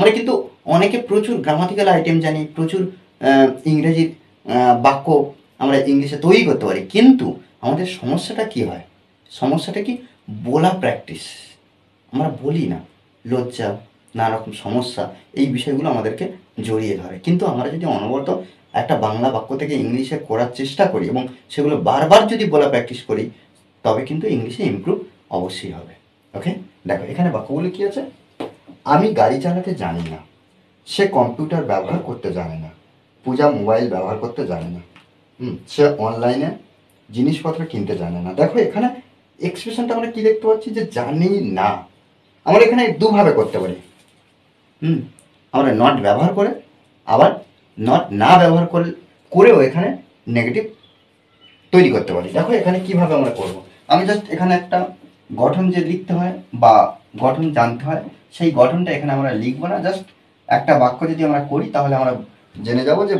আমরা কিন্তু অনেকে প্রচুর গ্রামাটিক্যাল আইটেম জানি, প্রচুর ইংরেজির বাক্য আমরা ইংলিশে তৈরি করতে পারি, কিন্তু আমাদের সমস্যাটা কি হয়? সমস্যাটা কি? বলা প্র্যাকটিস আমরা বলি না, লজ্জা, নানা রকম সমস্যা, এই বিষয়গুলো আমাদেরকে জড়িয়ে ধরে। কিন্তু আমরা যদি অনবরত একটা বাংলা বাক্য থেকে ইংলিশে করার চেষ্টা করি এবং সেগুলো বারবার যদি বলা প্র্যাকটিস করি, তবে কিন্তু ইংলিশে ইমপ্রুভ অবশ্যই হবে। ওকে, দেখো এখানে বাক্যগুলো কি আছে। আমি গাড়ি চালাতে জানি না, সে কম্পিউটার ব্যবহার করতে জানে না, পূজা মোবাইল ব্যবহার করতে জানে না, সে অনলাইনে জিনিসপত্র কিনতে জানে না। দেখো এখানে এক্সপ্রেশনটা আমরা কি দেখতে পাচ্ছি, যে জানি না। আমরা এখানে দুভাবে করতে পারি। আমরা নট ব্যবহার করে, আবার নট না ব্যবহার করেও এখানে নেগেটিভ তৈরি করতে পারি। দেখো এখানে কিভাবে আমরা করব। আমি জাস্ট এখানে একটা গঠন যে লিখতে হয় বা গঠন জানতে হয়, সেই গঠনটা এখানে আমরা লিখবো না। জাস্ট একটা বাক্য যদি আমরা করি তাহলে আমরা জেনে যাব যে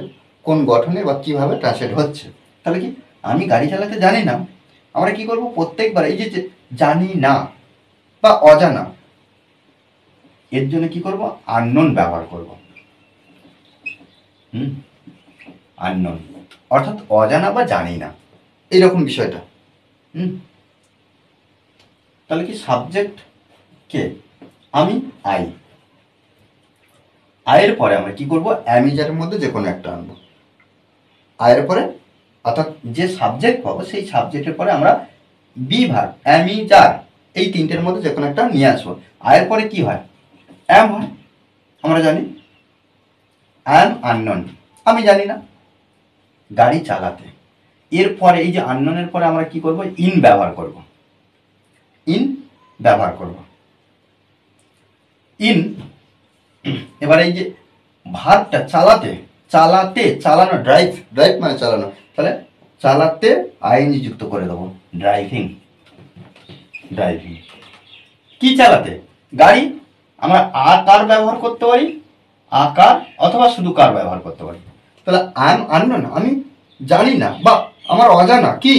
কোন গঠনে বা কিভাবে ট্রান্সলেট হচ্ছে। তাহলে কি, আমি গাড়ি চালাতে জানি না, আমরা কি করব, প্রত্যেকবার এই যে জানি না বা অজানা, এর জন্য কি করব, আননোন ব্যবহার করব। আননোন অর্থাৎ অজানা বা জানি না, এইরকম বিষয়টা। তাহলে কি, সাবজেক্ট কে, আমি, আই। আয়ের পরে আমরা কি করব, অ্যামিজারের মধ্যে যে কোনো একটা আনবো। আয়ের পরে অর্থাৎ যে সাবজেক্ট পাবো সেই সাবজেক্টের পরে আমরা বি ভার্ব, অ্যামিজার, এই তিনটের মধ্যে যে কোনো একটা নিয়ে আসবো। আয়ের পরে কি হয়, অ্যাম হয়, আমরা জানি। অ্যাম আননোন, আমি জানি না গাড়ি চালাতে। এরপরে এই যে আননোনের পরে আমরা কি করব, ইন ব্যবহার করব। ইন ব্যবহার করব। ইন, এবার এই যে ভার্বটা চালাতে, চালাতে, চালানো, ড্রাইভ, ড্রাইভ মানে চালানো, তাহলে চালাতে আইএনজি যুক্ত করে দেবো, ড্রাইভিং। ড্রাইভিং কি চালাতে, গাড়ি। আমরা আকার ব্যবহার করতে পারি, আকার, অথবা শুধু কার ব্যবহার করতে পারি। তাহলে আই এম আননোন, আমি জানি না বা আমার অজানা কি,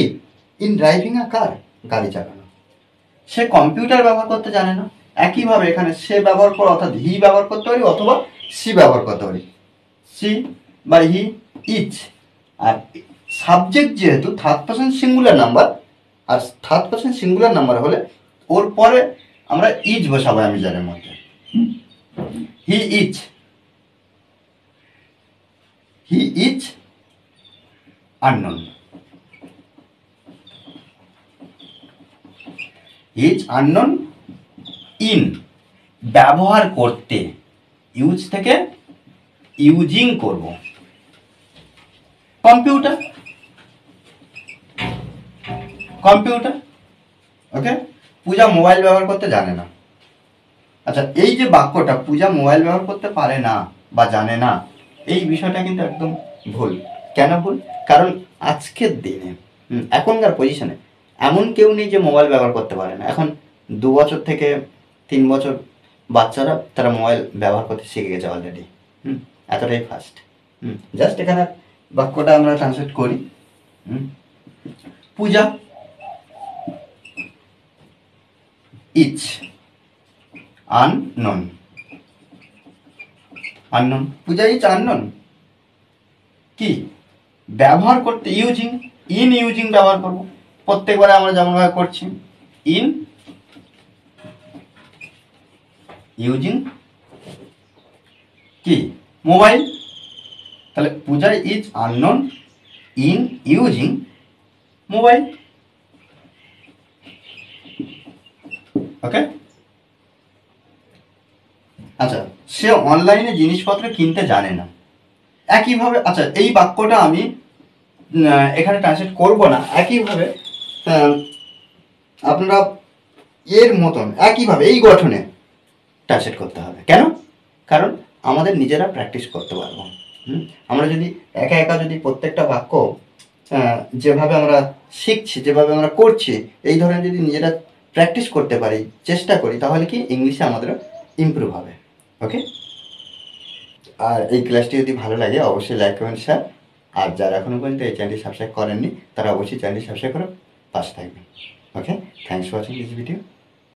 ইন ড্রাইভিং আ কার, গাড়ি চালানো। সে কম্পিউটার ব্যবহার করতে জানে না, একইভাবে এখানে সে ব্যবহার করে, অর্থাৎ হি ব্যবহার করতে পারি অথবা সি ব্যবহার করতে পারি, সি বা হি, ইচ। আর সাবজেক্ট যেহেতু থার্ড পারসন সিঙ্গুলার নাম্বার, আর থার্ড পারসন সিঙ্গুলার নাম্বার হলে ওর পরে আমরা ইচ বসাবো অ্যামিজারের মধ্যে। He is, he is unknown. Is unknown. In ব্যবহার করতে, ইউজ থেকে ইউজিং করব। Computer, computer. Okay, Puja mobile ব্যবহার করতে জানে না। আচ্ছা, এই যে বাক্যটা পূজা মোবাইল ব্যবহার করতে পারে না বা জানে না, এই বিষয়টা কিন্তু একদম ভুল। কেন ভুল? কারণ আজকের দিনে, এখনকার পজিশনে এমন কেউ নেই যে মোবাইল ব্যবহার করতে পারে না। এখন 2 বছর থেকে 3 বছর বাচ্চারা তারা মোবাইল ব্যবহার করতে শিখে গেছে অলরেডি। এতটাই ফাস্ট। জাস্ট এখানে বাক্যটা আমরা ট্রান্সলেট করি। পূজা ইচ আননোন। আননোন, পূজা ইচ আননোন কি, ব্যবহার করতে, ইউজিং, ইন ইউজিং ব্যবহার করব। প্রত্যেকবারে আমরা যেমনভাবে করছি, ইন ইউজিং কি, মোবাইল। তাহলে Puja is unknown in using mobile. Okay, আচ্ছা, সে অনলাইনে জিনিসপত্র কিনতে জানে না। একইভাবে, আচ্ছা, এই বাক্যটা আমি এখানে ট্রান্সলেট করব না। একইভাবে আপনারা এর মতন একইভাবে এই গঠনে ট্রান্সলেট করতে হবে। কেন? কারণ আমাদের নিজেরা প্র্যাকটিস করতে পারবো। আমরা যদি একা একা যদি প্রত্যেকটা বাক্য যেভাবে আমরা শিখছি, যেভাবে আমরা করছি, এই ধরনের যদি নিজেরা প্র্যাকটিস করতে পারি, চেষ্টা করি, তাহলে কি ইংলিশে আমাদের ইমপ্রুভ হবে। ওকে, আর এই ক্লাসটি যদি ভালো লাগে অবশ্যই লাইক কমেন্ট শেয়ার। আর যারা এখনও পর্যন্ত এই চ্যানেলটি সাবস্ক্রাইব করেননি তারা অবশ্যই চ্যানেলটি সাবস্ক্রাইব করে পাশে থাকবেন। Okay, thanks for watching this video.